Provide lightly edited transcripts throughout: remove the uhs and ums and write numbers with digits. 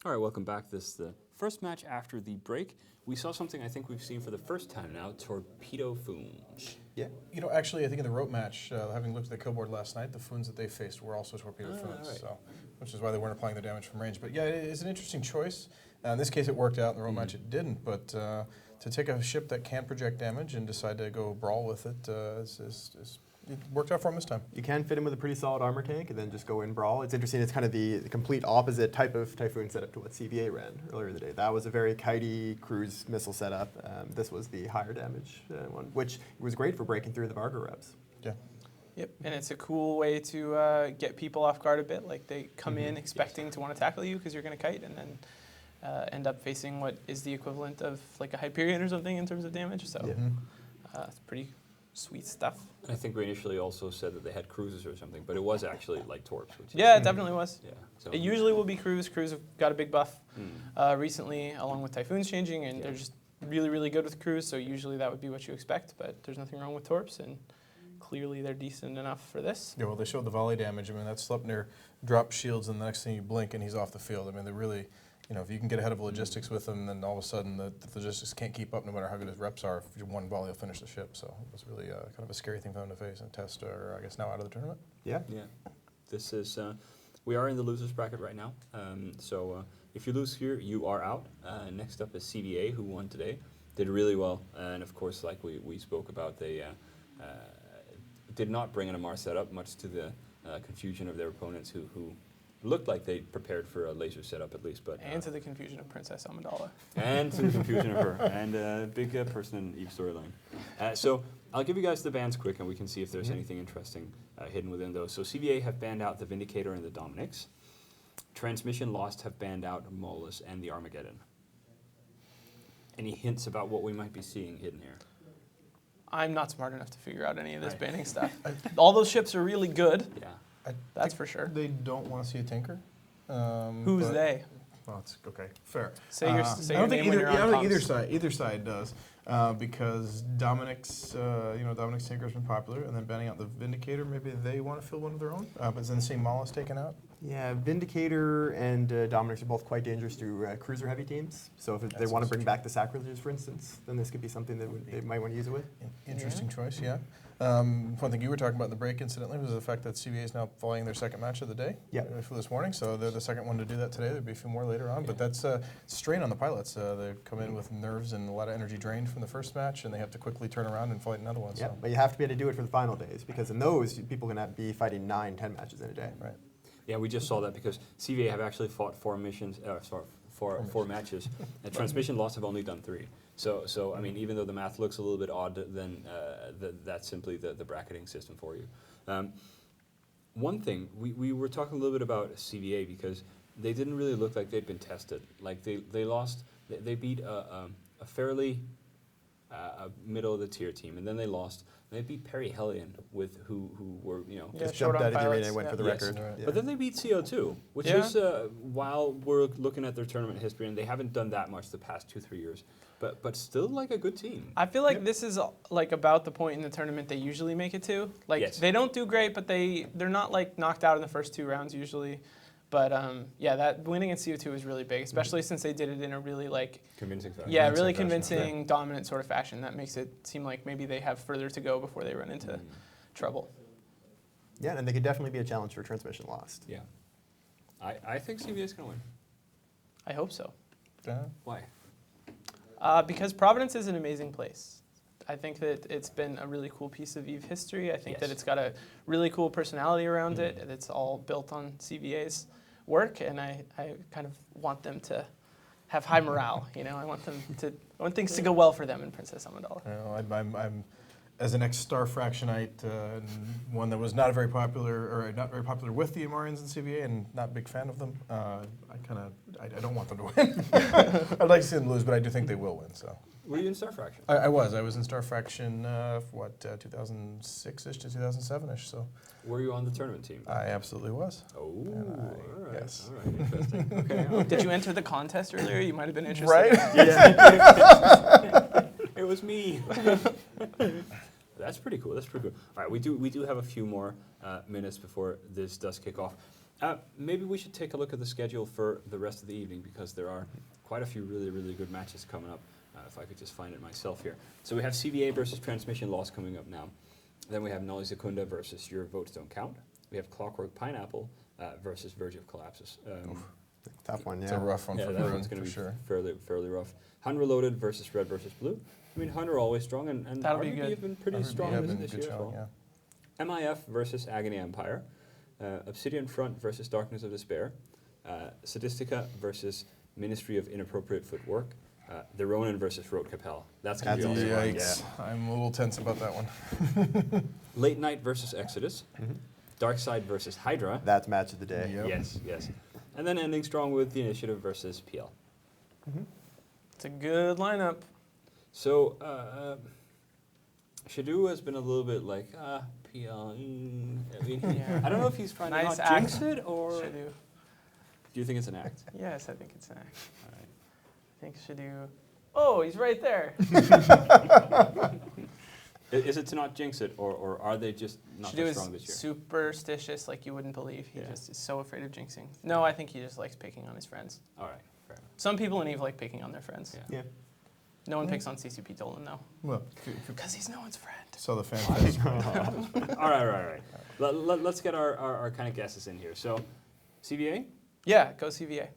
All right, welcome back. This is the first match after the break. We saw something I think we've seen for the first time now, torpedo foons. Yeah. You know, actually, I think in the rope match, having looked at the kill board last night, the foons that they faced were also torpedo foons, right. so, which is why they weren't applying the damage from range. But yeah, it is an interesting choice. In this case, it worked out. In the rope match, it didn't. But to take a ship that can project damage and decide to go brawl with it, it worked out for him this time. You can fit him with a pretty solid armor tank and then just go in brawl. It's interesting, it's kind of the complete opposite type of Typhoon setup to what CVA ran earlier in the day. That was a very kitey cruise missile setup. This was the higher damage one, which was great for breaking through the Vargo reps. Yeah. Yep, and it's a cool way to get people off guard a bit. Like they come in expecting to want to tackle you because you're going to kite, and then end up facing what is the equivalent of like a Hyperion or something in terms of damage. So it's pretty sweet stuff. I think we initially also said that they had cruises or something, but it was actually like torps. Which Yeah, it definitely was. Yeah. So It usually will be Cruise. Cruise have got a big buff recently, along with Typhoons changing, and they're just really, really good with Cruise, so usually that would be what you expect, but there's nothing wrong with Torps, and clearly they're decent enough for this. Yeah, well, they showed the volley damage. I mean, that Sleipnir dropped shields, and the next thing you blink, and he's off the field. I mean, they really, you know, if you can get ahead of logistics with them, then all of a sudden the logistics can't keep up no matter how good his reps are. If one volley will finish the ship. So it was really kind of a scary thing for them to face and test, or I guess now out of the tournament. Yeah. Yeah. This is, we are in the losers bracket right now. So if you lose here, you are out. Next up is CVA, who won today. Did really well. And of course, like we spoke about, they did not bring an MR setup, much to the confusion of their opponents who looked like they prepared for a laser setup at least. But And to the confusion of Princess Amidala. and to the confusion of her. And a big person in Eve's storyline. So I'll give you guys the bans quick, and we can see if there's anything interesting hidden within those. So CVA have banned out the Vindicator and the Dominix. Transmission Lost have banned out Molus and the Armageddon. Any hints about what we might be seeing hidden here? I'm not smart enough to figure out any of this banning stuff. All those ships are really good, Yeah. that's for sure. They don't want to see a tinker. Who's but- they? Well, it's okay. Fair. Say your I name don't think when either. you're I don't on think comms. either side does, because Dominic's Dominic's Tinker's been popular, and then banning out the Vindicator. Maybe they want to fill one of their own. But then the same Maul's taken out. Yeah, Vindicator and Dominix are both quite dangerous to cruiser-heavy teams. So if they want to bring back the Sacrilegious, for instance, then this could be something that they might want to use it with. Interesting choice, yeah. One thing you were talking about in the break, incidentally, was the fact that CVA is now following their second match of the day for this morning. So they're the second one to do that today. There'll be a few more later on. But that's strain on the pilots. They come in with nerves and a lot of energy drained from the first match, and they have to quickly turn around and fight another one. Yeah, So. but you have to be able to do it for the final days, because in those, people can be fighting 9-10 matches in a day. Right. Yeah, we just saw that because CVA have actually fought four matches. And Transmission Lost have only done 3. So I mean, even though the math looks a little bit odd, then that's simply the bracketing system for you. One thing, we were talking a little bit about CVA because they didn't really look like they'd been tested. Like they lost, they beat a fairly middle of the tier team, and then they lost. They beat Perihelion with who were Just short jumped on out of the pilots, arena and went for the Yes. record. Right. Yeah. But then they beat CO2, which is, while we're looking at their tournament history, and they haven't done that much the past 2-3 years, but still like a good team. I feel like this is like about the point in the tournament they usually make it to. Like Yes. they don't do great, but they're not like knocked out in the first 2 rounds usually. But that winning in CO2 is really big, especially since they did it in a really Convincing fashion. really Convincing fashion, convincing, dominant sort of fashion. That makes it seem like maybe they have further to go before they run into trouble. Yeah, and they could definitely be a challenge for Transmission Lost. Yeah. I think CVA is going to win. I hope so. Why? Because Providence is an amazing place. I think that it's been a really cool piece of EVE history. I think that it's got a really cool personality around it. And it's all built on CVA's work, and I kind of want them to have high morale. I want things to go well for them in Princess Amidala. I'm as an ex-Star Fractionite, and one that was not very popular with the Amarians in CVA, and not a big fan of them. I don't want them to win. I'd like to see them lose, but I do think they will win. So. Were you in Star Fraction? I was in Star Fraction, 2006-ish to 2007-ish. So. Were you on the tournament team? I absolutely was. Oh, all right. Yes. All right, interesting. Okay. Did you enter the contest earlier? You might have been interested. Right? It was me. That's pretty cool. All right, we do have a few more minutes before this does kick off. Maybe we should take a look at the schedule for the rest of the evening because there are quite a few really, really good matches coming up. If I could just find it myself here. So we have CVA versus Transmission Loss coming up now. Then we have Nolly Secunda versus Your Votes Don't Count. We have Clockwork Pineapple versus Verge of Collapses. Tough one, It's yeah. a rough one Yeah, for that Bruin, one's going for to be sure. fairly rough. Hun Reloaded versus Red versus Blue. I mean, Hun are always strong, and That'll be RVB good. have been pretty RVB strong have been this good year as showing, well. yeah. MIF versus Agony Empire. Obsidian Front versus Darkness of Despair. Sadistica versus Ministry of Inappropriate Footwork. The Ronin versus Rote Capel. That's going to be That's awesome. a big one, Yikes. I'm a little tense about that one. Late Night versus Exodus. Mhm. Dark Side versus Hydra. That's match of the day. Yep. Yes. And then ending strong with the Initiative versus PL. It's a good lineup. So, Shadu has been a little bit like, PL. I mean, Yeah. I don't know if he's trying Nice to not jinx act. it or. Shadu. Do you think it's an act? Yes, I think it's an act. All right. I think Shadu. Oh, he's right there. Is it to not jinx it, or are they just not Shadu that is strong this year? superstitious, like you wouldn't believe. He Yeah. just is so afraid of jinxing. No, I think he just likes picking on his friends. All right, fair enough. Some people in Eve like picking on their friends. Yeah. Yeah. No one picks on CCP Dolan, though. Well, Because he's no one's friend. so the fan fest. All right. Let's get our kind of guesses in here. So, CVA? Yeah, go CVA.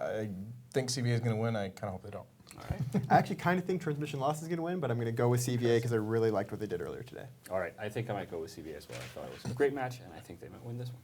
I think CVA is going to win. I kind of hope they don't. All right. I actually kind of think Transmission Loss is going to win, but I'm going to go with CVA because I really liked what they did earlier today. All right. I think I might go with CVA as well. I thought it was a great match, and I think they might win this one.